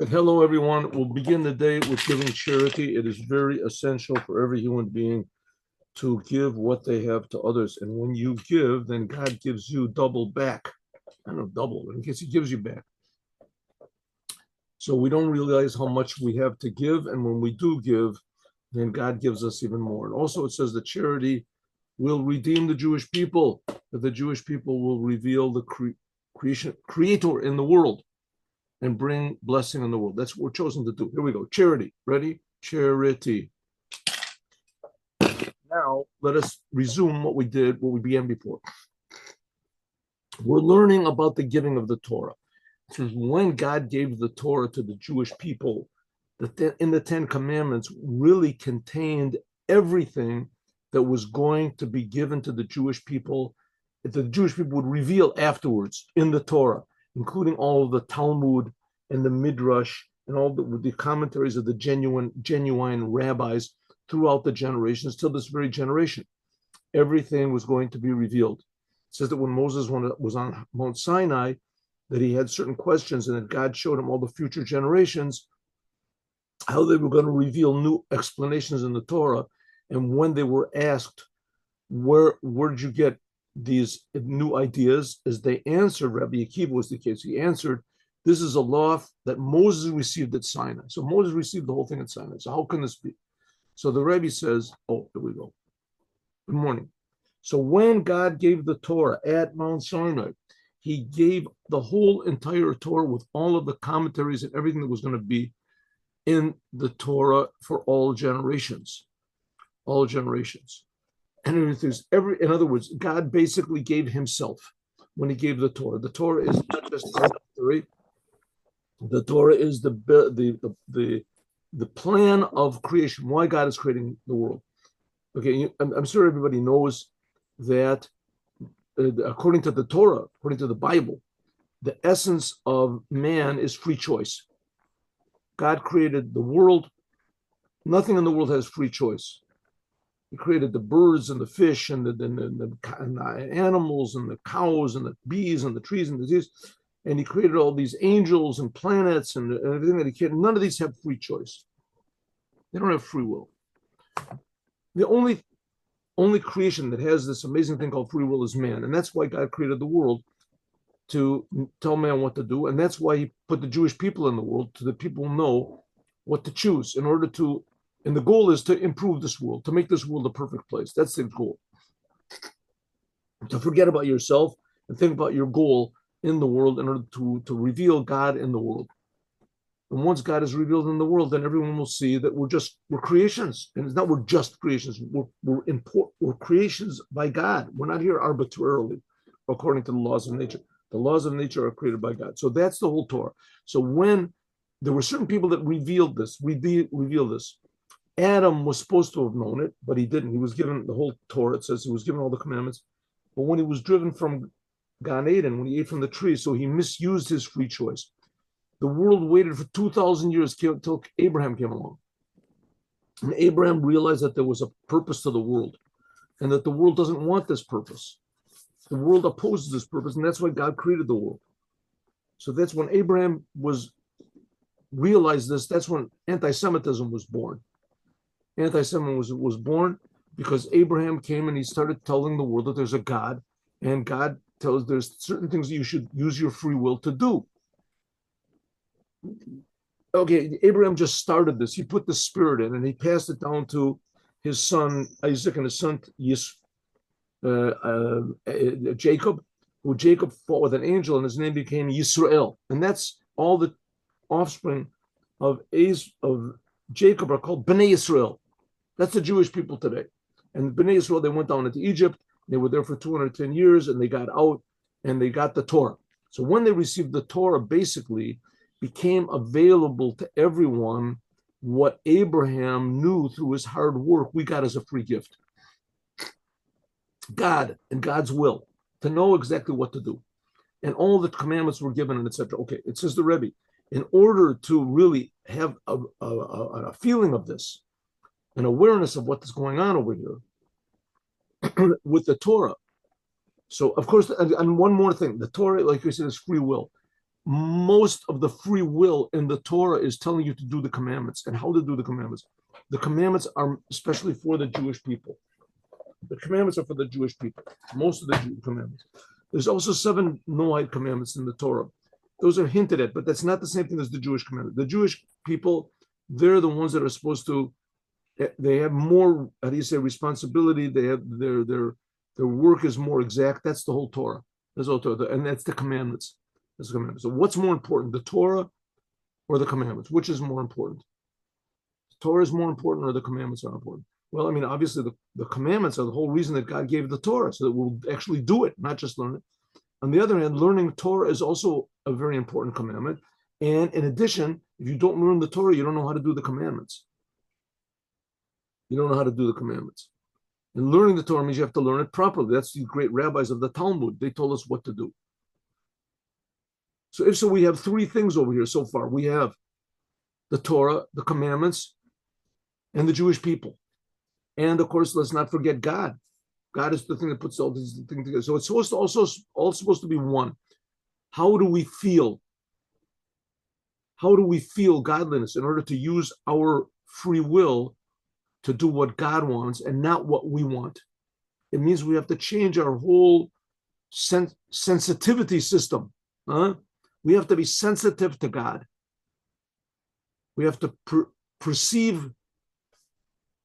Hello, everyone. We'll begin the day with giving charity. It is very essential for every human being to give what they have to others. And when you give, then God gives you double back. I don't know, double, in case He gives you back. So we don't realize how much we have to give. And when we do give, then God gives us even more. And also, it says that charity will redeem the Jewish people, that the Jewish people will reveal the creator in the world and bring blessing in the world. That's what we're chosen to do. Here we go. Charity. Ready? Charity. Now, let us resume what we began before. We're learning about the giving of the Torah. So when God gave the Torah to the Jewish people, in the Ten Commandments really contained everything that was going to be given to the Jewish people, that the Jewish people would reveal afterwards in the Torah, including all of the Talmud and the Midrash and all the commentaries of the genuine rabbis throughout the generations till this very generation. Everything was going to be revealed. It says that when Moses was on Mount Sinai, that he had certain questions and that God showed him all the future generations, how they were going to reveal new explanations in the Torah. And when they were asked, where did you get these new ideas? As they answered, Rabbi Akiva was the case. He answered, this is a law that Moses received at Sinai. So Moses received the whole thing at Sinai. So how can this be? So the Rebbe says, oh, here we go. Good morning. So when God gave the Torah at Mount Sinai, He gave the whole entire Torah with all of the commentaries and everything that was going to be in the Torah for all generations. All generations. And in other words, God basically gave Himself when He gave the Torah. The Torah is not just history. The Torah is the plan of creation. Why God is creating the world. Okay, I'm sure everybody knows that according to the Torah, according to the Bible, the essence of man is free choice. God created the world. Nothing in the world has free choice. He created the birds and the fish and the animals and the cows and the bees and the trees and the trees. And He created all these angels and planets and everything that He created. None of these have free choice. They don't have free will. The only creation that has this amazing thing called free will is man. And that's why God created the world, to tell man what to do. And that's why He put the Jewish people in the world, so that people know what to choose in order to, and the goal is to improve this world, to make this world a perfect place. That's the goal. To forget about yourself and think about your goal in the world in order to reveal God in the world. And once God is revealed in the world, then everyone will see that we're creations. And it's not we're just creations. We're creations by God. We're not here arbitrarily, according to the laws of nature. The laws of nature are created by God. So that's the whole Torah. So when there were certain people that revealed this, Adam was supposed to have known it, but he didn't. He was given the whole Torah. It says he was given all the commandments. But when he was driven from Gan Eden, when he ate from the tree, so he misused his free choice. The world waited for 2,000 years until Abraham came along. And Abraham realized that there was a purpose to the world and that the world doesn't want this purpose. The world opposes this purpose, and that's why God created the world. So that's when Abraham realized this, that's when anti-Semitism was born. Anti-Semitism was born because Abraham came and he started telling the world that there's a God, and God tells there's certain things that you should use your free will to do. Okay, Abraham just started this. He put the spirit in and he passed it down to his son Isaac and his son Jacob, who Jacob fought with an angel and his name became Yisrael. And that's all the offspring of Jacob are called Bnei Yisrael. That's the Jewish people today. And Bnei Yisrael, they went down into Egypt. They were there for 210 years and they got out and they got the Torah. So when they received the Torah, basically became available to everyone what Abraham knew through his hard work, we got as a free gift. God and God's will, to know exactly what to do. And all the commandments were given and etc. Okay, it says the Rebbe, in order to really have a feeling of this, an awareness of what is going on over here with the Torah. So, of course, and one more thing, the Torah, like you said, is free will. most of the free will in the Torah is telling you to do the commandments and how to do the commandments. The commandments are especially for the Jewish people. The commandments are for the Jewish people, most of the Jewish commandments. There's also 7 Noahide commandments in the Torah. Those are hinted at, but that's not the same thing as the Jewish commandment. The Jewish people, they're the ones that are supposed to, they have more, how do you say, responsibility. They have their work is more exact. That's the whole Torah. That's all Torah, and that's the commandments. That's the commandments. So what's more important, the Torah or the commandments? Which is more important? The Torah is more important or the commandments are important? Well, I mean, obviously the commandments are the whole reason that God gave the Torah, so that we'll actually do it, not just learn it. On the other hand, learning Torah is also a very important commandment. And in addition, if you don't learn the Torah, you don't know how to do the commandments. You don't know how to do the commandments. And learning the Torah means you have to learn it properly. That's the great rabbis of the Talmud. They told us what to do. So if so, we have 3 things over here so far. We have the Torah, the commandments, and the Jewish people. And of course, let's not forget God. God is the thing that puts all these things together. So it's supposed to also all supposed to be one. How do we feel? How do we feel godliness in order to use our free will to do what God wants and not what we want? It means we have to change our whole sensitivity system. We have to be sensitive to God. We have to perceive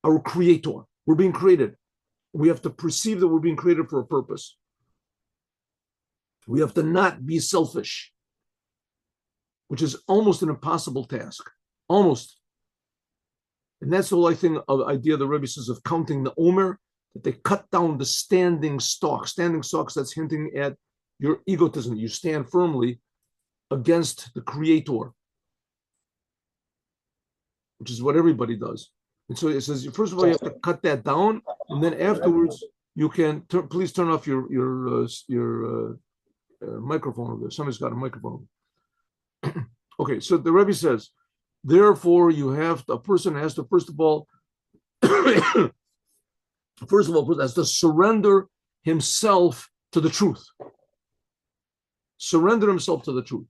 our creator. We're being created. We have to perceive that we're being created for a purpose. We have to not be selfish, which is almost an impossible task. Almost. And that's the whole idea the Rebbe says of counting the Omer, that they cut down the standing stalks. Standing stalks, that's hinting at your egotism. You stand firmly against the creator, which is what everybody does. And so it says, first of all, you have to cut that down, and then afterwards, you can please turn off your microphone over there. Somebody's got a microphone. Okay, so the Rebbe says, therefore, a person has to first of all has to surrender himself to the truth. Surrender himself to the truth.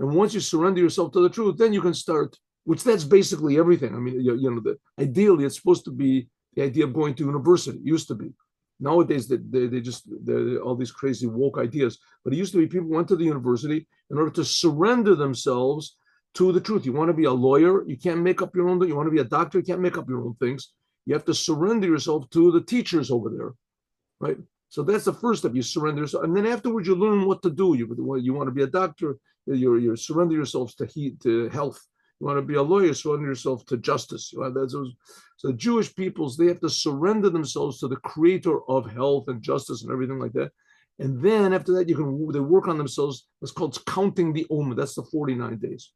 And once you surrender yourself to the truth, then you can start. Which that's basically everything. I mean, ideally, it's supposed to be the idea of going to university. It used to be. Nowadays, they're all these crazy woke ideas. But it used to be people went to the university in order to surrender themselves to the truth. You want to be a lawyer, you can't make up your own. You want to be a doctor, you can't make up your own things. You have to surrender yourself to the teachers over there, right? So that's the first step. You surrender yourself, and then afterwards you learn what to do. You want to be a doctor, you surrender yourselves to health. You want to be a lawyer, surrender yourself to justice. So Jewish peoples, they have to surrender themselves to the creator of health and justice and everything like that. And then after that, they work on themselves. It's called counting the Omer. That's the 49 days.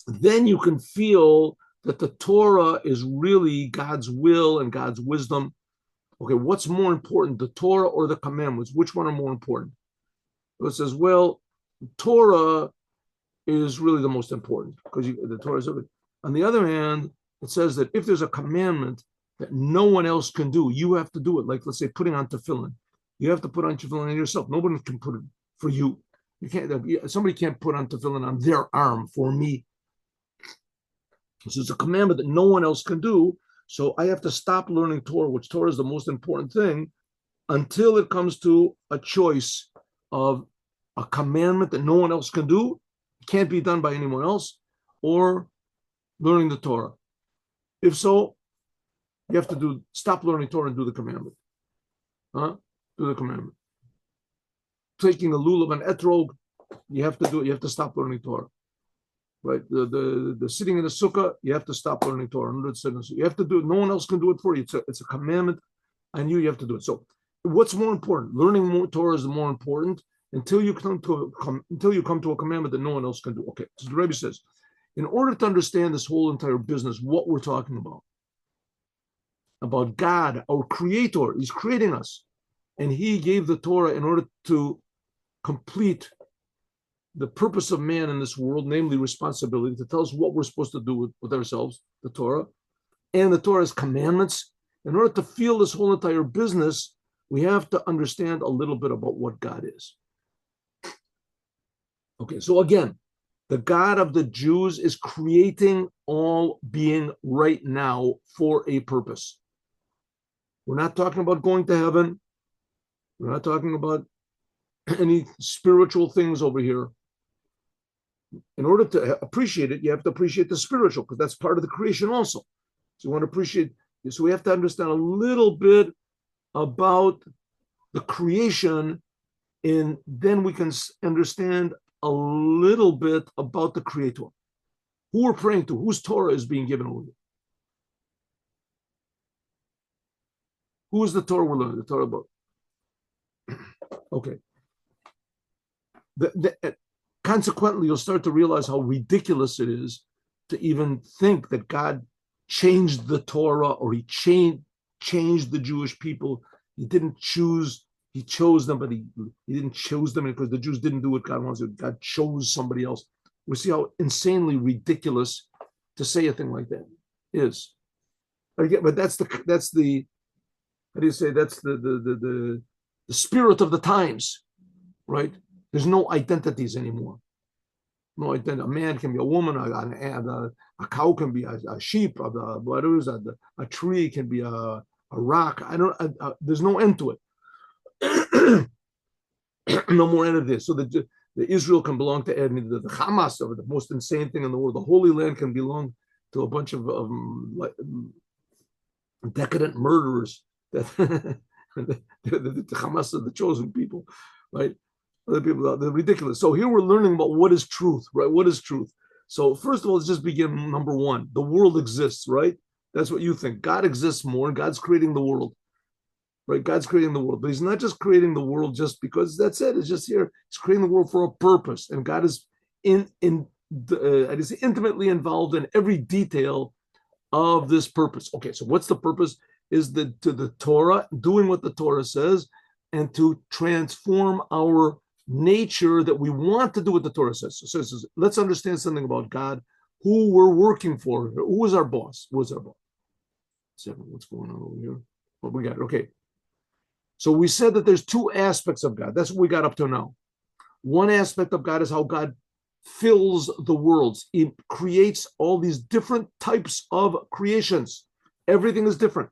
Then you can feel that the Torah is really God's will and God's wisdom. Okay, what's more important, the Torah or the commandments? Which one are more important? So it says, well, Torah is really the most important because the Torah is everything. On the other hand, it says that if there's a commandment that no one else can do, you have to do it. Like, let's say, putting on tefillin. You have to put on tefillin on yourself. Nobody can put it for you. You can't. Somebody can't put on tefillin on their arm for me. So it's a commandment that no one else can do. So I have to stop learning Torah, which Torah is the most important thing, until it comes to a choice of a commandment that no one else can do, can't be done by anyone else, or learning the Torah. If so, you have to stop learning Torah and do the commandment. Do the commandment. Taking a lulav and etrog, you have to do it. You have to stop learning Torah. Right? The sitting in the sukkah, you have to stop learning Torah. You have to do it. No one else can do it for you. It's a commandment, and you have to do it. So, what's more important? Learning more Torah is more important until you come to a commandment that no one else can do. Okay, so the Rebbe says, in order to understand this whole entire business, what we're talking about God, our creator, he's creating us, and he gave the Torah in order to complete the purpose of man in this world, namely responsibility, to tell us what we're supposed to do with ourselves, the Torah, and the Torah's commandments. In order to feel this whole entire business, we have to understand a little bit about what God is. Okay, so again, the God of the Jews is creating all being right now for a purpose. We're not talking about going to heaven. We're not talking about any spiritual things over here. In order to appreciate it, you have to appreciate the spiritual, because that's part of the creation also. So you want to appreciate, so we have to understand a little bit about the creation, and then we can understand a little bit about the Creator. Who we're praying to, whose Torah is being given over here. Who is the Torah we're learning? The Torah about. Okay. Consequently, you'll start to realize how ridiculous it is to even think that God changed the Torah, or he changed the Jewish people. He didn't choose, he chose them, but he didn't choose them because the Jews didn't do what God wants to do. God chose somebody else. We see how insanely ridiculous to say a thing like that is. But that's the how do you say, that's the spirit of the times, right? There's no identities anymore. No identity. A man can be a woman, a cow can be a sheep, a tree can be a rock. There's no end to it. No more end of this. So the Israel can belong to the Hamas, or the most insane thing in the world. The Holy Land can belong to a bunch of decadent murderers. That the Hamas are the chosen people, right? Other people, they're ridiculous. So here we're learning about what is truth, right? What is truth? So first of all, let's just begin number one. The world exists, right? That's what you think. God exists more, and God's creating the world, right? God's creating the world, but he's not just creating the world just because that's it. It's just here. He's creating the world for a purpose, and God is intimately involved in every detail of this purpose. Okay, so what's the purpose? Is to the Torah, doing what the Torah says, and to transform our nature that we want to do what the Torah says. So let's understand something about God, who we're working for. Who is our boss? What's our boss? What's going on over here? What we got? Okay. So we said that there's two aspects of God. That's what we got up to now. One aspect of God is how God fills the worlds. He creates all these different types of creations. Everything is different.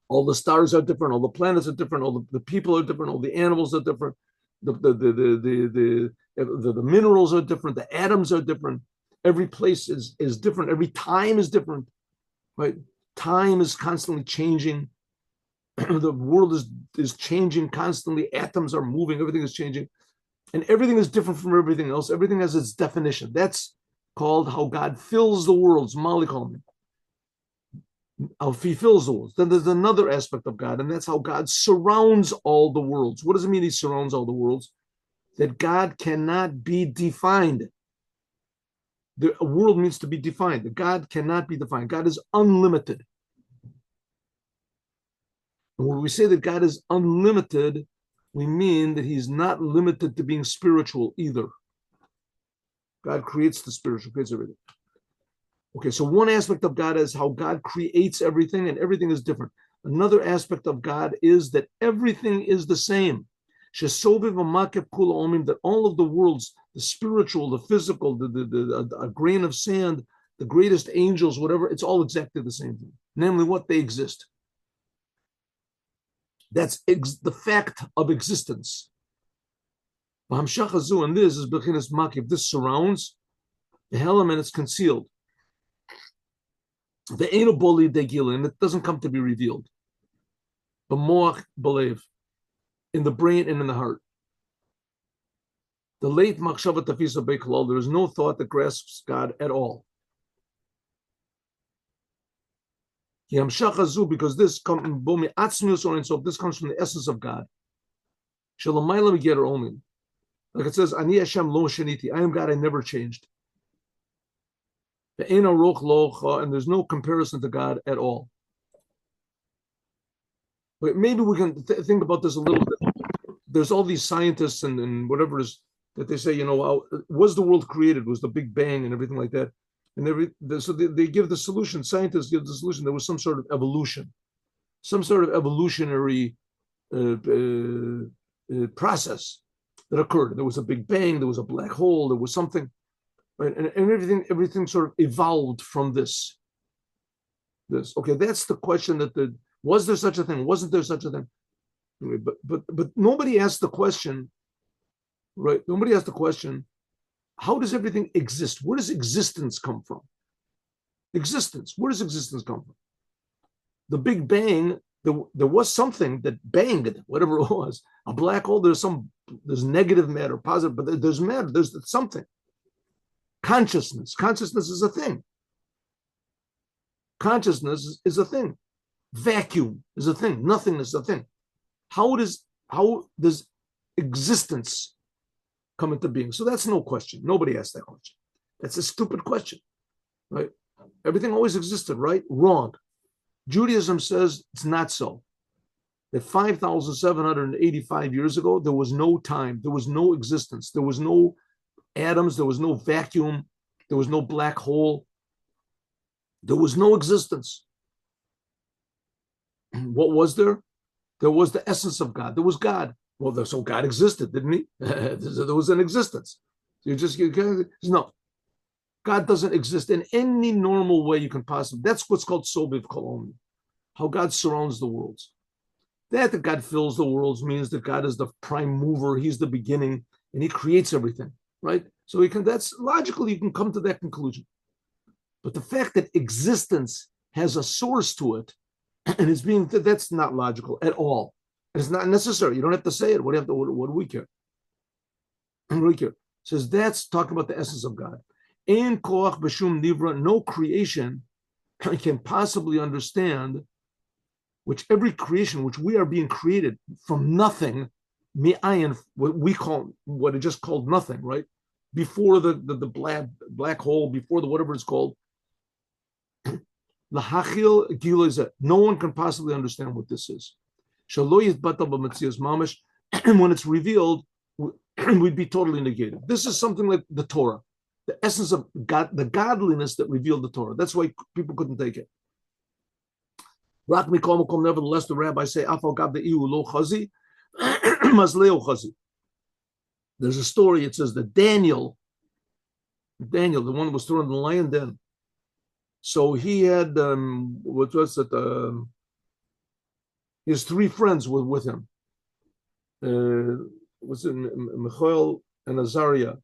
All the stars are different. All the planets are different. All the people are different. All the animals are different. The minerals are different. The atoms are different. Every place is different. Every time is different, right? Time is constantly changing. The world is changing constantly. Atoms are moving. Everything is changing, and everything is different from everything else. Everything has its definition. That's called how God fills the worlds. Malikom. How he fills the worlds. Then there's another aspect of God, and that's how God surrounds all the worlds. What does it mean he surrounds all the worlds? That God cannot be defined. The world needs to be defined. That God cannot be defined. God is unlimited. And when we say that God is unlimited, we mean that he's not limited to being spiritual either. God creates the spiritual, creates everything. Okay, so one aspect of God is how God creates everything, and everything is different. Another aspect of God is that everything is the same. That all of the worlds, the spiritual, the physical, a grain of sand, the greatest angels, whatever, it's all exactly the same thing. Namely, what they exist. That's the fact of existence. And this is bechinas makif. This surrounds the helam, and it's concealed. The enoboli degil, and it doesn't come to be revealed. But moach believe in the brain and in the heart. The late machshava tafisa beiklal, there is no thought that grasps God at all. Because this comes from the essence of God. Like it says, Ani Hashem lo sheniti, I am God, I never changed. And there's no comparison to God at all. But maybe we can think about this a little bit. There's all these scientists and whatever it is that they say, was the world created? Was the Big Bang and everything like that? And so they give the solution. Scientists give the solution. There was some sort of evolution, some sort of evolutionary process that occurred. There was a big bang, there was a black hole, there was something, right? And everything sort of evolved from this. Okay, that's the question was there such a thing? Wasn't there such a thing? But nobody asked the question, right? Nobody asked the question, how does everything exist? Where does existence come from? Existence. Where does existence come from? The Big Bang, there was something that banged, whatever it was, a black hole. There's negative matter, positive, but there's matter. There's something. Consciousness. Consciousness is a thing. Consciousness is a thing. Vacuum is a thing. Nothingness is a thing. How does existence come into being? So that's no question. Nobody asked that question. That's a stupid question, right? Everything always existed, right? Wrong. Judaism says it's not so. That 5,785 years ago, there was no time, there was no existence, there was no atoms, there was no vacuum, there was no black hole, there was no existence. What was there? There was the essence of God. There was God. Well, so God existed, didn't he? There was an existence. No. God doesn't exist in any normal way you can possibly. That's what's called Sobiv Kolom, how God surrounds the worlds. That God fills the worlds means that God is the prime mover. He's the beginning, and He creates everything, right? So that's logically you can come to that conclusion. But the fact that existence has a source to it, and that's not logical at all. It's not necessary. You don't have to say it. What do we care? What do we care? It says that's talking about the essence of God. In koach b'shum nivra, no creation can possibly understand, which every creation, which we are being created from nothing, mi'ayin, what it just called nothing, right? Before the black hole, before the whatever it's called. Lahachil gilazet. No one can possibly understand what this is. Shaloyit batal b'metzias mamish, and when it's revealed, we'd be totally negated. This is something like the Torah. The essence of God, the godliness that revealed the Torah. That's why people couldn't take it. Nevertheless, the rabbis say, there's a story, it says that Daniel, the one who was thrown in the lion den. So he had, his three friends were with him. Was it Michael and Azariah?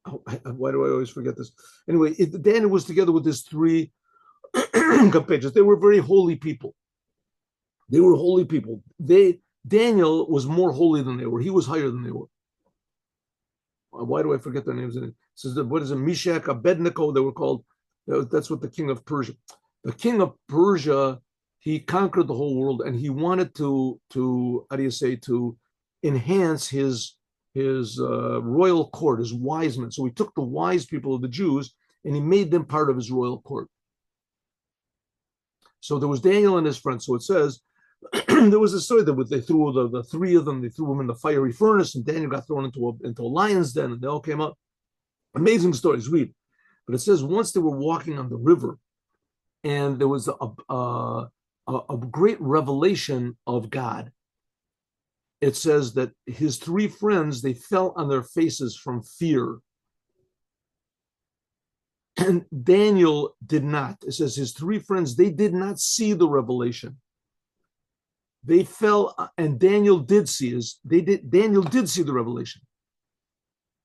Why do I always forget this? Anyway, Daniel was together with his three compatriots. They were very holy people. Daniel was more holy than they were. He was higher than they were. Why do I forget their names? It says that, what is it? Meshach, Abednego, they were called. That's what the king of Persia. The king of Persia, he conquered the whole world, and he wanted to enhance his royal court, his wise men. So he took the wise people of the Jews and he made them part of his royal court. So there was Daniel and his friends. So it says, there was a story that they threw the three of them, they threw them in the fiery furnace, and Daniel got thrown into a lion's den, and they all came up. Amazing stories, read. But it says once they were walking on the river, and there was a great revelation of God. It says that his three friends, they fell on their faces from fear. And Daniel did not. It says his three friends, they did not see the revelation. They fell, and Daniel did see Daniel did see the revelation.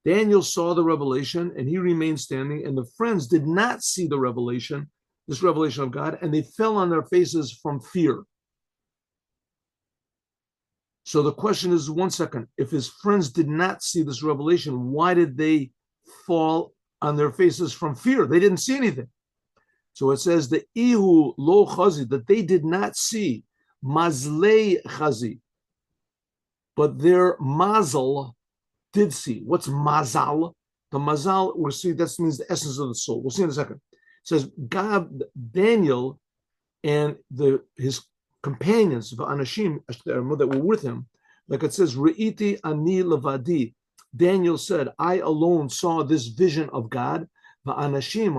Daniel saw the revelation, and he remained standing, and the friends did not see the revelation, this revelation of God, and they fell on their faces from fear. So the question is, 1 second, if his friends did not see this revelation, why did they fall on their faces from fear? They didn't see anything. So it says the ihu lo chazi, that they did not see mazlei chazi, but their mazal did see. What's mazal? The mazal, we'll see, that means the essence of the soul. We'll see in a second. It says God, Daniel, and his companions of Anashim that were with him, like it says, Re'iti ani levadi. Daniel said, I alone saw this vision of God. Anashim,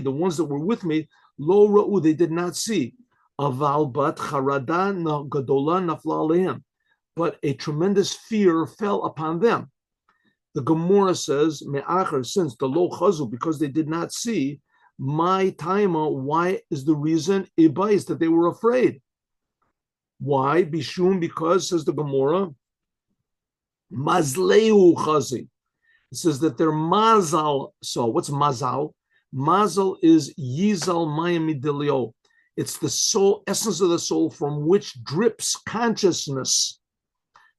the ones that were with me, lo ra'u, they did not see. Aval bat charada gadola nafla alehem. but a tremendous fear fell upon them. The Gemara says, Me'achar, since the lo chazu, because they did not see, my taima, why is the reason? Ibais, that they were afraid. Why? Bishum, because, says the Gemara, mazleu chazi. It says that their mazal saw. What's mazal? Mazal is yizal mayim midilio. It's the soul, essence of the soul from which drips consciousness.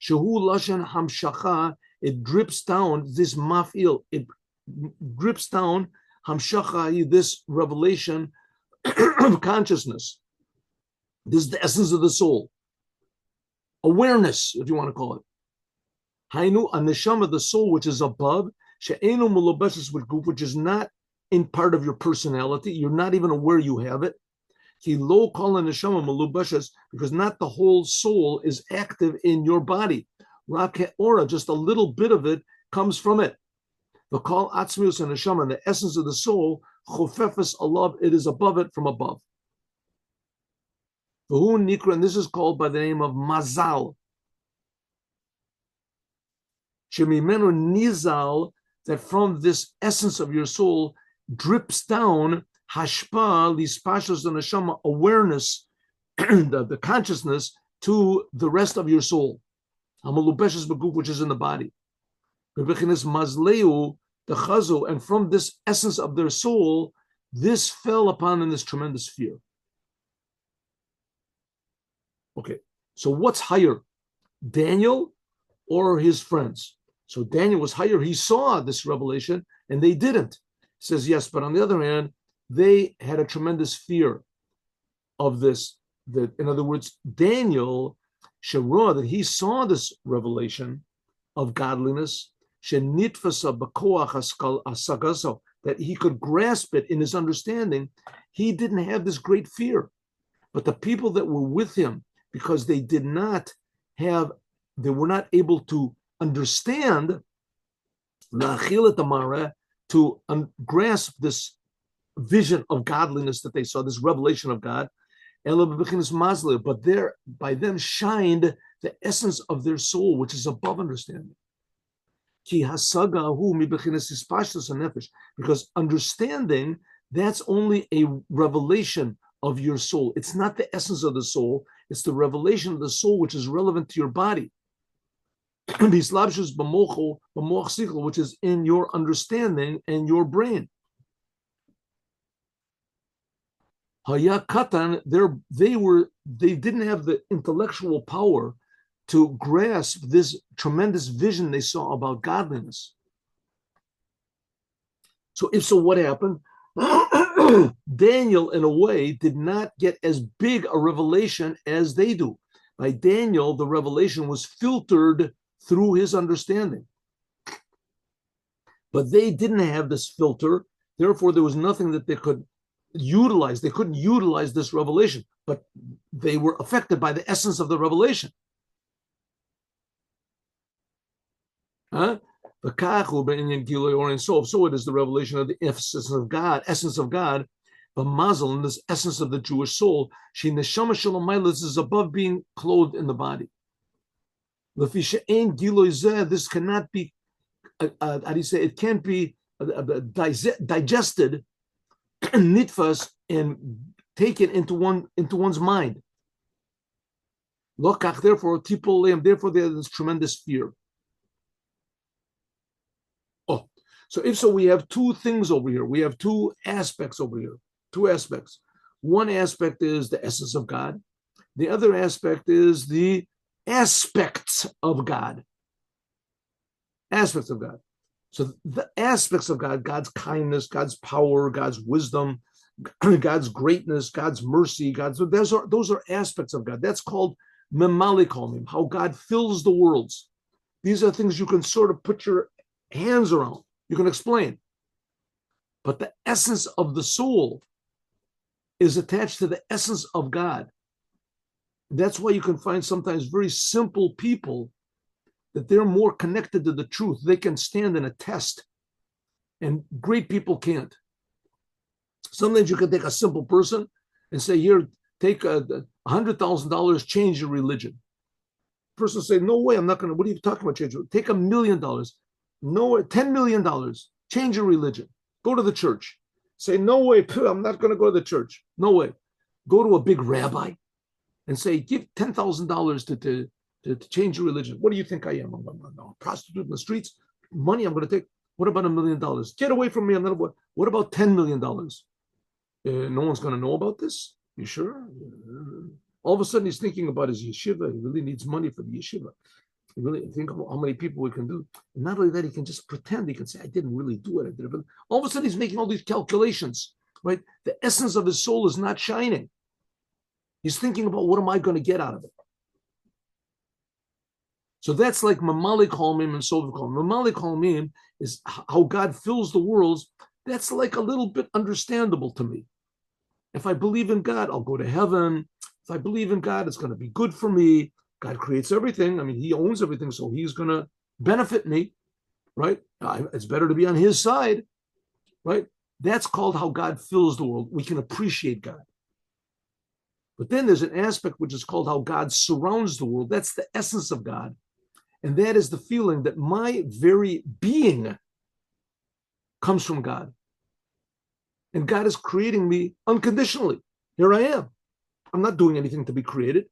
Shehu lashon hamshacha. It drips down this mafil. It drips down hamshacha, this revelation of consciousness. This is the essence of the soul. Awareness, if you want to call it. Hainu aneshama, the soul which is above, she'enu mulobeshes with guf, which is not in part of your personality. You're not even aware you have it. Ki lo kol aneshama mulobeshes, because not the whole soul is active in your body. Rak ora, just a little bit of it comes from it. The kol atzmius aneshama, the essence of the soul, chofefes alav, it is above it from above. And this is called by the name of mazal. Shemimenu nizal, that from this essence of your soul drips down hashpa lispashos the neshama, awareness, the consciousness to the rest of your soul. Hamalubeshes beguf, which is in the body. Bebechinis mazleu, the chazu, and from this essence of their soul, this fell upon them this tremendous fear. Okay, so what's higher, Daniel or his friends? So Daniel was higher. He saw this revelation and they didn't. He says, yes, but on the other hand, they had a tremendous fear of this. That, in other words, Daniel, Shara, that he saw this revelation of godliness, that he could grasp it in his understanding. He didn't have this great fear. But the people that were with him, because they were not able to understand, to grasp this vision of godliness that they saw, this revelation of God, but there by them shined the essence of their soul, which is above understanding. Because understanding, that's only a revelation of your soul. It's not the essence of the soul. It's the revelation of the soul which is relevant to your body. Which is in your understanding and your brain. Hayakatan, they didn't have the intellectual power to grasp this tremendous vision they saw about godliness. So what happened? Daniel, in a way, did not get as big a revelation as they do. By Daniel, the revelation was filtered through his understanding. But they didn't have this filter. Therefore, there was nothing that they could utilize. They couldn't utilize this revelation, but they were affected by the essence of the revelation. So it is the revelation of the essence of God, the mazel, and this essence of the Jewish soul. This is above being clothed in the body. This cannot be, how do you say, it can't be digested, nitfas, and taken into one's mind. Therefore, they have this tremendous fear. So we have two things over here. We have two aspects over here. Two aspects. One aspect is the essence of God. The other aspect is the aspects of God. Aspects of God. So the aspects of God, God's kindness, God's power, God's wisdom, God's greatness, God's mercy, those are aspects of God. That's called memalikomim, how God fills the worlds. These are things you can sort of put your hands around. You can explain. But the essence of the soul is attached to the essence of God. That's why you can find sometimes very simple people that they're more connected to the truth. They can stand in a test, and great people can't. Sometimes you can take a simple person and say, here, take $100,000, change your religion. person say, no way, I'm not going to, what are you talking about, change? Take $1 million, no, $10 million, change your religion, go to the church. Say, no way, I'm not going to go to the church. No way. Go to a big rabbi and say, give $10,000 to change your religion. What do you think I am? I'm a prostitute in the streets? Money I'm going to take? What about $1 million? Get away from me. I'm not. What about $10 million? No one's going to know about this? You sure? All of a sudden, he's thinking about his yeshiva. He really needs money for the yeshiva. He really think about how many people we can do. And not only that, he can just pretend. He can say, I didn't really do it. I did it. All of a sudden, he's making all these calculations, right? The essence of his soul is not shining. He's thinking about, what am I going to get out of it? So that's like Mamalik Halmim and Sovic Halmim. Mamalik Halmim is how God fills the worlds. That's like a little bit understandable to me. If I believe in God, I'll go to heaven. If I believe in God, it's going to be good for me. God creates everything. I mean, he owns everything, so he's going to benefit me, right? It's better to be on his side, right? That's called how God fills the world. We can appreciate God. But then there's an aspect which is called how God surrounds the world. That's the essence of God. And that is the feeling that my very being comes from God. And God is creating me unconditionally. Here I am. I'm not doing anything to be created.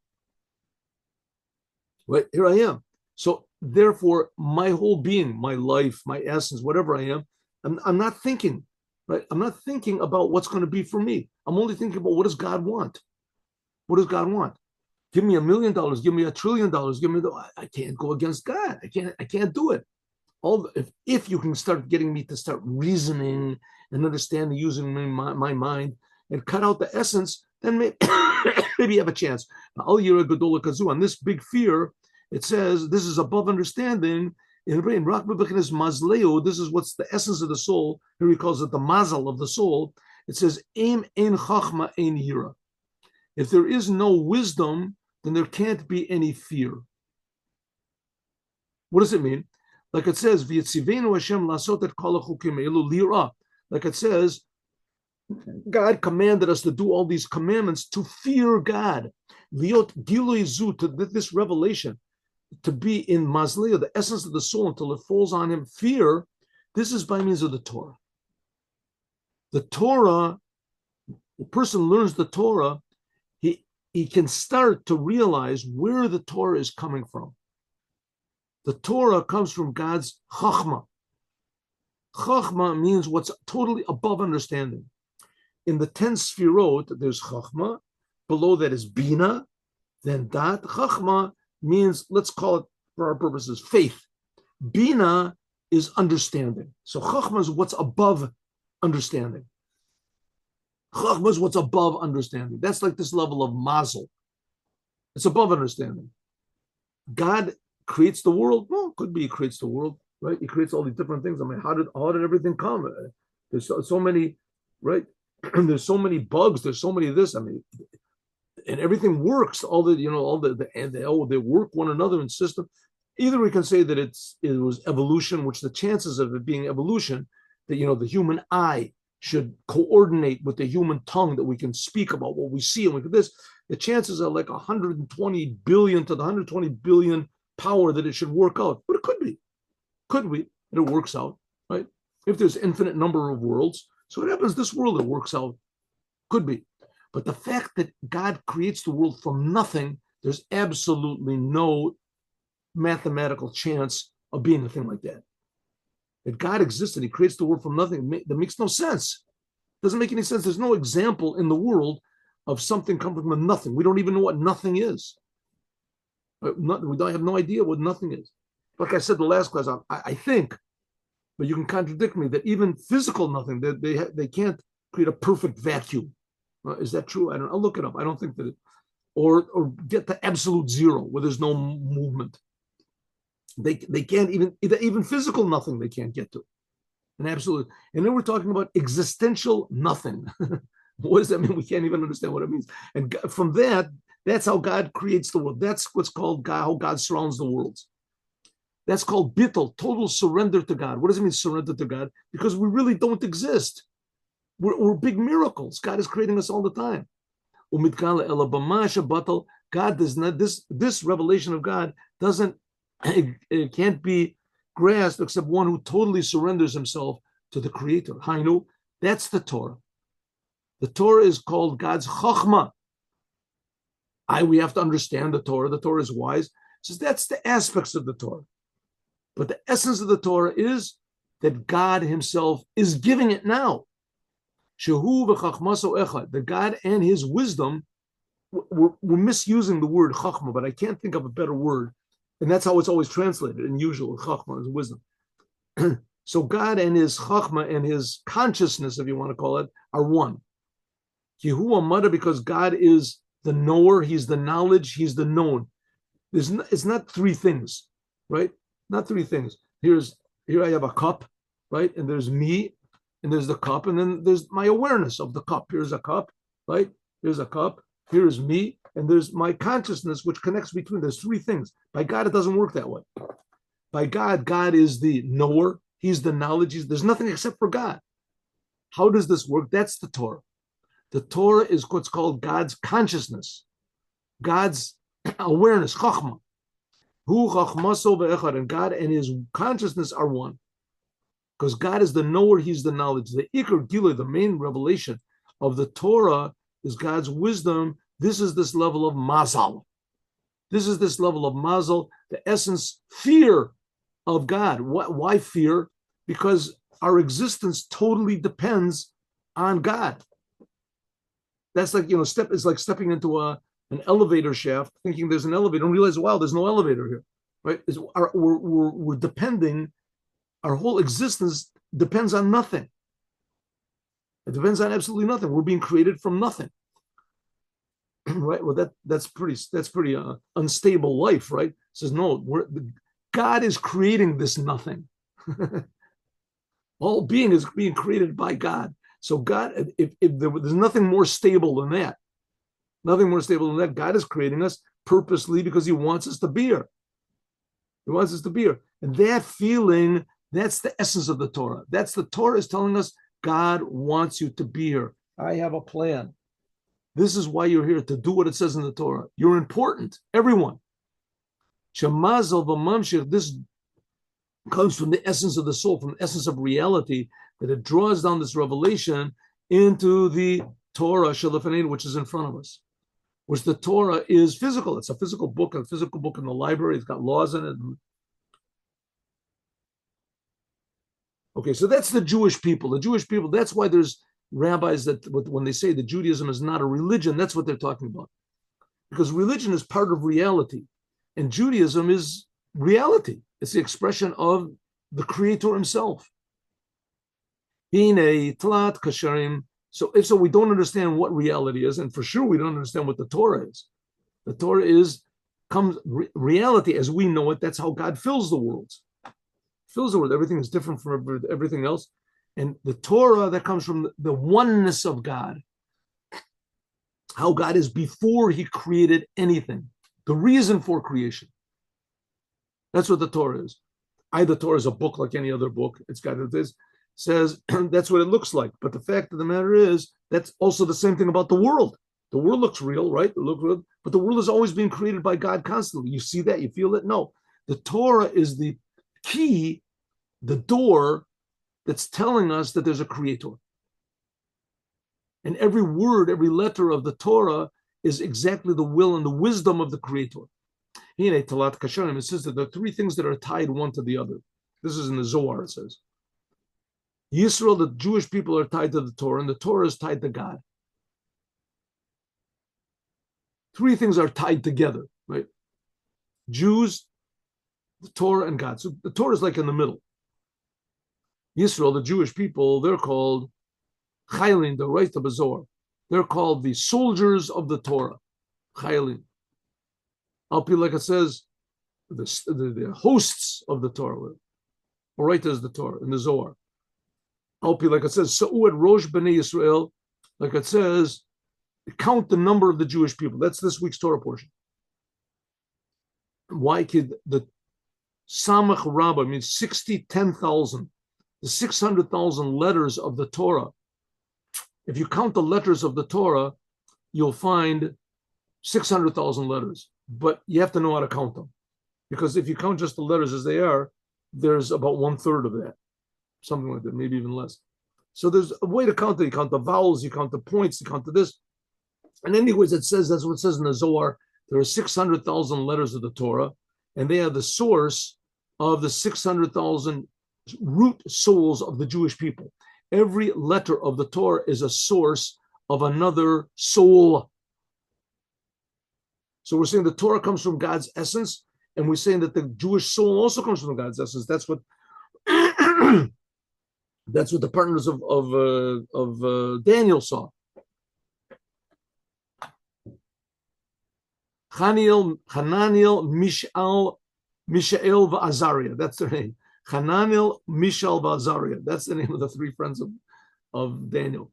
Right? Here I am. So therefore, my whole being, my life, my essence, whatever I am, I'm not thinking, right? I'm not thinking about what's going to be for me. I'm only thinking about, what does God want? What does God want? Give me $1 million, give me $1 trillion, give me I can't go against God. I can't do it. If you can start getting me to start reasoning and understanding, using my mind and cut out the essence, then maybe you have a chance. On this big fear, it says this is above understanding. In Mazleo, this is what's the essence of the soul. Here he calls it the mazal of the soul. It says, Im ein chachma ein hira. If there is no wisdom, then there can't be any fear. What does it mean? Like it says, V'yitzivenu Hashem lasot et kol hachukim elu lira. Like it says, God commanded us to do all these commandments to fear God. Liot gilui zu, to this revelation, to be in mazliya, the essence of the soul, until it falls on him. Fear, this is by means of the Torah. The Torah, the person learns the Torah, he can start to realize where the Torah is coming from. The Torah comes from God's chachma. Chachma means what's totally above understanding. In the 10 sfirot, there's chachma. Below that is bina, then dat. Chachma means, let's call it for our purposes, faith. Bina is understanding. So chachma is what's above understanding. Chachma is what's above understanding. That's like this level of mazel. It's above understanding. God creates the world. Well, could be he creates the world, right? He creates all these different things. I mean, how did everything come? There's so many, right? There's so many bugs. There's so many of this. I mean, and everything works. They work one another in system. Either we can say that it was evolution, which the chances of it being evolution, that the human eye should coordinate with the human tongue, that we can speak about what we see and we can this. The chances are like 120 billion to the 120 billion power that it should work out. But it could be. And it works out, right? If there's infinite number of worlds. So what happens, this world, it works out. Could be. But the fact that God creates the world from nothing, there's absolutely no mathematical chance of being a thing like that. That God exists and he creates the world from nothing, that makes no sense. Doesn't make any sense. There's no example in the world of something coming from nothing. We don't even know what nothing is. We don't have no idea what nothing is. Like I said in the last class, I think, but you can contradict me, that even physical nothing, they can't create a perfect vacuum. Is that true? I'll look it up. I don't think that or get to absolute zero where there's no movement. They can't even physical nothing they can't get to. And absolute. And then we're talking about existential nothing. What does that mean? We can't even understand what it means. And from that's how God creates the world. That's what's called God, how God surrounds the worlds. That's called bittul, total surrender to God. What does it mean, surrender to God? Because we really don't exist. We're big miracles. God is creating us all the time. God does not, this revelation of God doesn't, it can't be grasped except one who totally surrenders himself to the Creator. Hainu, that's the Torah. The Torah is called God's Chochmah. We have to understand the Torah. The Torah is wise. So that's the aspects of the Torah. But the essence of the Torah is that God himself is giving it now. Shehu v'chachmaso echad. The God and his wisdom, we're misusing the word chachma, but I can't think of a better word. And that's how it's always translated in usual. Chachma is wisdom. So God and his chachma and his consciousness, if you want to call it, are one. Yehu amada, because God is the knower, he's the knowledge, he's the known. It's not three things, right? Not three things. Here I have a cup, right? And there's me, and there's the cup, and then there's my awareness of the cup. Here's a cup, right? Here's a cup. Here's me, and there's my consciousness, which connects between. There's three things. By God, it doesn't work that way. By God, God is the knower. He's the knowledge. There's nothing except for God. How does this work? That's the Torah. The Torah is what's called God's consciousness, God's awareness, chachma. Hu chachmaso ve'echad, and God and his consciousness are one. Because God is the knower, he's the knowledge. The Ikar Gilui, the main revelation of the Torah, is God's wisdom. This is this level of mazal. This is this level of mazal, the essence, fear of God. Why fear? Because our existence totally depends on God. That's like, it's like stepping into an elevator shaft, thinking there's an elevator, and realize, wow, there's no elevator here, right? We're depending, our whole existence depends on nothing. It depends on absolutely nothing. We're being created from nothing, right? Well, that's pretty unstable life, right? It says no, God is creating this nothing. All being is being created by God. So God, if there's nothing more stable than that, God is creating us purposely because he wants us to be here. He wants us to be here. And that feeling, that's the essence of the Torah. That's the Torah is telling us God wants you to be here. I have a plan. This is why you're here, to do what it says in the Torah. You're important, everyone. Shemazal v'mamshich, this comes from the essence of the soul, from the essence of reality, that it draws down this revelation into the Torah Shalafanin, which is in front of us, which the Torah is physical. It's a physical book in the library. It's got laws in it. Okay, so that's the Jewish people. The Jewish people, that's why there's rabbis that when they say that Judaism is not a religion, that's what they're talking about. Because religion is part of reality, and Judaism is reality. It's the expression of the Creator himself. Being a tlat kasharim. So if so, we don't understand what reality is, and for sure we don't understand what the Torah is. The Torah reality as we know it. That's how God fills the world. Fills the world. Everything is different from everything else. And the Torah, that comes from the oneness of God. How God is before he created anything. The reason for creation. That's what the Torah is. The Torah is a book like any other book. It's got this. Says that's what it looks like. But the fact of the matter is, that's also the same thing about the world. The world looks real, right? It looks real, but the world is always being created by God constantly. You see that? You feel it? No. The Torah is the key, the door that's telling us that there's a creator. And every word, every letter of the Torah is exactly the will and the wisdom of the creator. It says that there are three things that are tied one to the other. This is in the Zohar, it says. Yisrael, the Jewish people, are tied to the Torah, and the Torah is tied to God. Three things are tied together, right? Jews, the Torah, and God. So the Torah is like in the middle. Yisrael, the Jewish people, they're called Chaylin, the right of Azor. They're called the soldiers of the Torah. Chaylin. Alpi, like it says, the hosts of the Torah. Right is the Torah in the Zohar. Alpi, like it says, Sa'u et Rosh B'nai Yisrael, like it says, count the number of the Jewish people. That's this week's Torah portion. Why could the Samach Rabbah means 10,000, the 600,000 letters of the Torah. If you count the letters of the Torah, you'll find 600,000 letters, but you have to know how to count them. Because if you count just the letters as they are, there's about 1/3 of that, something like that, maybe even less. So there's a way to count it. You count the vowels, you count the points, you count the this. And anyways, it says, that's what it says in the Zohar, there are 600,000 letters of the Torah, and they are the source of the 600,000 root souls of the Jewish people. Every letter of the Torah is a source of another soul. So we're saying the Torah comes from God's essence, and we're saying that the Jewish soul also comes from God's essence. That's what that's what the partners of Daniel saw. Hananiel, Mishael, Azariah. That's their name. Hananiel, Mishael, Azariah. That's the name of the three friends of Daniel.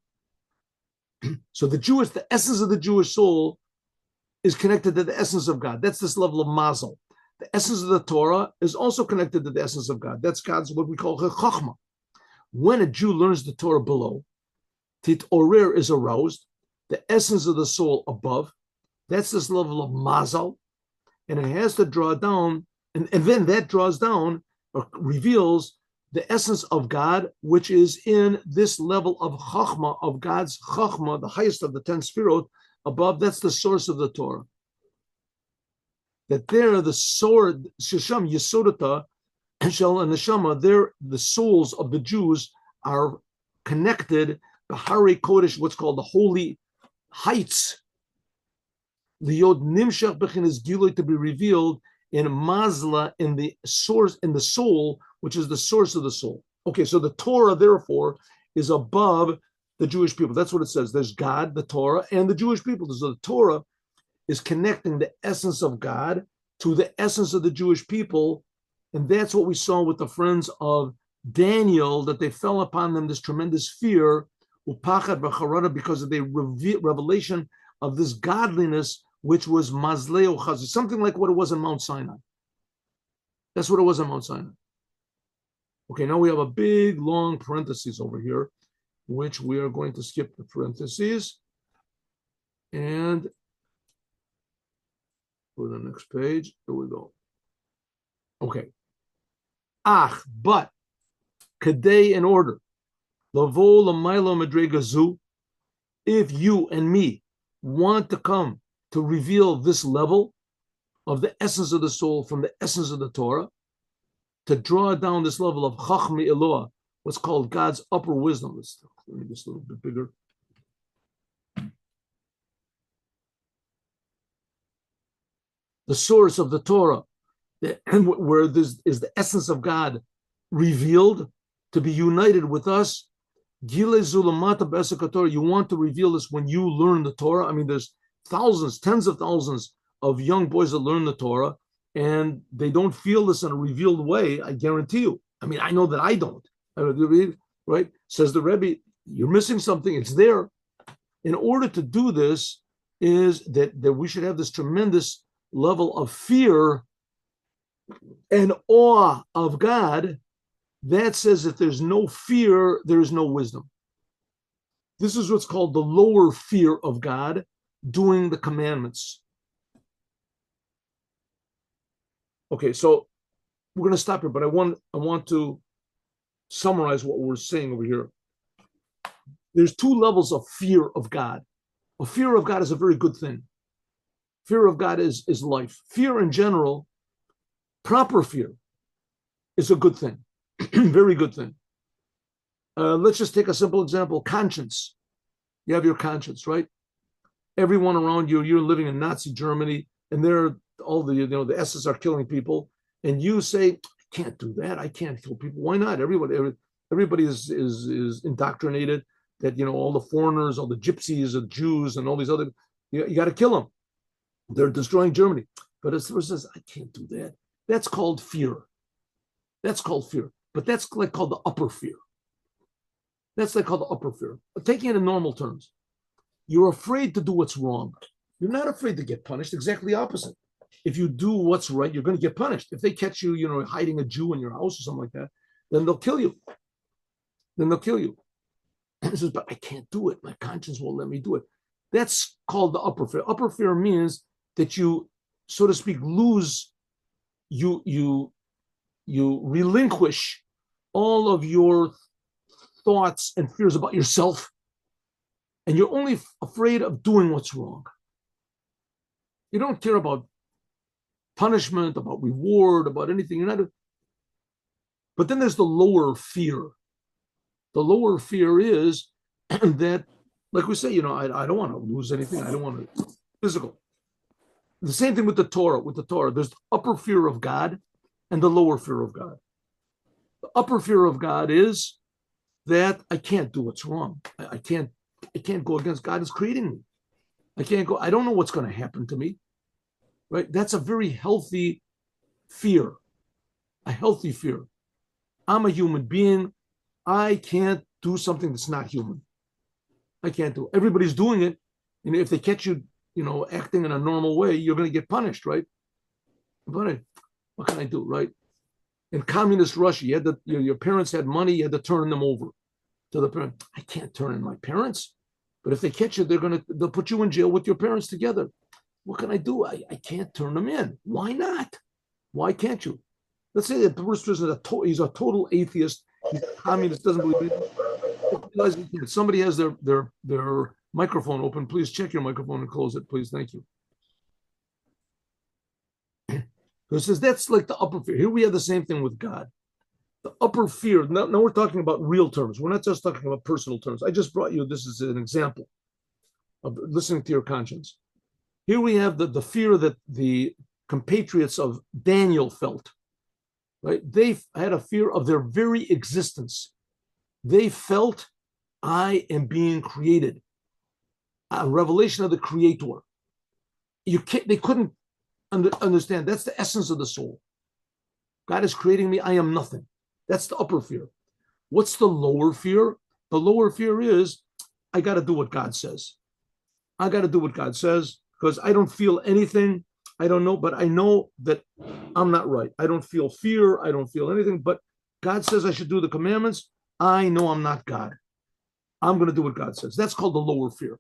So the essence of the Jewish soul is connected to the essence of God. That's this level of mazel. The essence of the Torah is also connected to the essence of God. That's God's, what we call chachma. When a Jew learns the Torah below, tit orer is aroused, the essence of the soul above. That's this level of mazel, and it has to draw down, and then that draws down or reveals the essence of God, which is in this level of chachma, of God's chachma, the highest of the 10 sefirot above. That's the source of the Torah. That there, the sword, shesham yesodata, and shel and neshama, there, the souls of the Jews are connected, Bahari Kodesh, what's called the holy heights. The Yod Nimshach Bechin is Giloi, to be revealed in Mazla, in the source, in the soul, which is the source of the soul. Okay, so the Torah, therefore, is above the Jewish people. That's what it says. There's God, the Torah, and the Jewish people. So the Torah is connecting the essence of God to the essence of the Jewish people. And that's what we saw with the friends of Daniel, that they fell upon them this tremendous fear, upachad v'charada, because of the revelation of this godliness, which was mazleo chazir, something like what it was in Mount Sinai. That's what it was in Mount Sinai. Okay, now we have a big, long parentheses over here, which we are going to skip the parentheses and go to the next page. Here we go. Okay. But kadei, in order, lavo l'maylo madrega zu, if you and me want to come to reveal this level of the essence of the soul from the essence of the Torah, to draw down this level of chachmi Eloah, what's called God's upper wisdom. Let's make this a little bit bigger. The source of the Torah, where this is the essence of God revealed, to be united with us. You want to reveal this when you learn the Torah. I mean, there's thousands, tens of thousands of young boys that learn the Torah, and they don't feel this in a revealed way. I guarantee you. I mean, I know that I don't. Right? Says the Rebbe, you're missing something. It's there. In order to do this, is that we should have this tremendous level of fear and awe of God. That says if there's no fear, there is no wisdom. This is what's called the lower fear of God, doing the commandments. Okay, so we're going to stop here, but I want to summarize what we're saying over here. There's two levels of fear of God. A fear of God is a very good thing. Fear of God is life. Fear in general, proper fear, is a good thing. Very good thing. Let's just take a simple example. Conscience. You have your conscience, right? Everyone around you, you're living in Nazi Germany, and they're all the SS are killing people, and you say, I can't do that. I can't kill people. Why not? Everybody is indoctrinated that all the foreigners, all the gypsies, the Jews, and all these other, you got to kill them. They're destroying Germany. But as the person says, I can't do that. That's called fear. That's called fear. But that's like called the upper fear. That's like called the upper fear. Taking it in normal terms. You're afraid to do what's wrong. You're not afraid to get punished. Exactly the opposite. If you do what's right, you're going to get punished. If they catch you, hiding a Jew in your house or something like that, then they'll kill you. He says, but I can't do it. My conscience won't let me do it. That's called the upper fear. Upper fear means that you, so to speak, you relinquish all of your thoughts and fears about yourself, and you're only afraid of doing what's wrong. You don't care about punishment, about reward, about anything. You're not. But then there's the lower fear. The lower fear is that, like we say, I don't want to lose anything. I don't want to physical. The same thing with the Torah. With the Torah, there's the upper fear of God and the lower fear of God. The upper fear of God is that I can't do what's wrong. I can't go against God is creating me. I can't go. I don't know what's going to happen to me. Right? That's a very healthy fear. A healthy fear. I'm a human being. I can't do something that's not human. I can't do it. Everybody's doing it. And if they catch you, acting in a normal way, you're going to get punished, right? But what can I do, right? In communist Russia, your parents had money, you had to turn them over to the parent. I can't turn in my parents, but if they catch you, they'll put you in jail with your parents together. What can I do? I can't turn them in. Why not? Why can't you? Let's say that the person he's a total atheist. He's a communist, doesn't believe it. Somebody has their microphone open. Please check your microphone and close it, please. Thank you. So it says that's like the upper fear. Here we have the same thing with God. The upper fear. Now we're talking about real terms. We're not just talking about personal terms. I just brought you this as an example of listening to your conscience. Here we have the fear that the compatriots of Daniel felt. Right? They had a fear of their very existence. They felt, I am being created. A revelation of the Creator. They couldn't understand. That's the essence of the soul. God is creating me. I am nothing. That's the upper fear. What's the lower fear? The lower fear is, I got to do what God says. I got to do what God says because I don't feel anything. I don't know, but I know that I'm not right. I don't feel fear. I don't feel anything, but God says I should do the commandments. I know I'm not God. I'm going to do what God says. That's called the lower fear.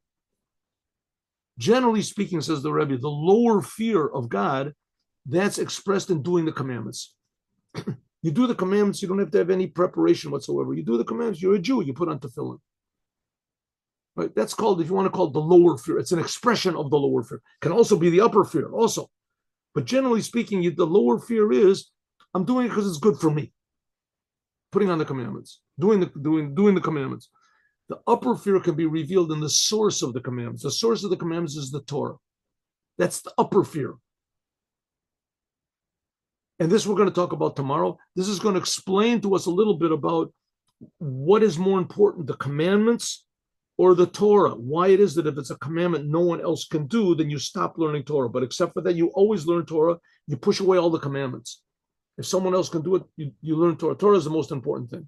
Generally speaking, says the Rebbe, the lower fear of God, that's expressed in doing the commandments. You do the commandments, you don't have to have any preparation whatsoever. You do the commandments, you're a Jew, you put on tefillin. Right? That's called, if you want to call it the lower fear, it's an expression of the lower fear. Can also be the upper fear also. But generally speaking, the lower fear is, I'm doing it because it's good for me. Putting on the commandments, doing the commandments. The upper fear can be revealed in the source of the commandments. The source of the commandments is the Torah. That's the upper fear. And this we're going to talk about tomorrow. This is going to explain to us a little bit about what is more important, the commandments or the Torah. Why it is that if it's a commandment no one else can do, then you stop learning Torah. But except for that, you always learn Torah. You push away all the commandments. If someone else can do it, you learn Torah. Torah is the most important thing.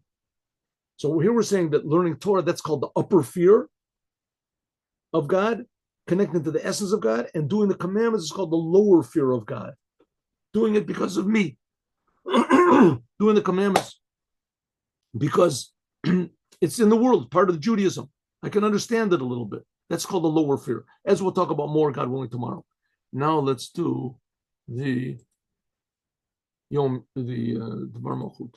So here we're saying that learning Torah, that's called the upper fear of God, connecting to the essence of God, and doing the commandments is called the lower fear of God. Doing it because of me. Doing the commandments because it's in the world, part of Judaism. I can understand it a little bit. That's called the lower fear. As we'll talk about more, God willing, tomorrow. Now let's do the Bar Malchut.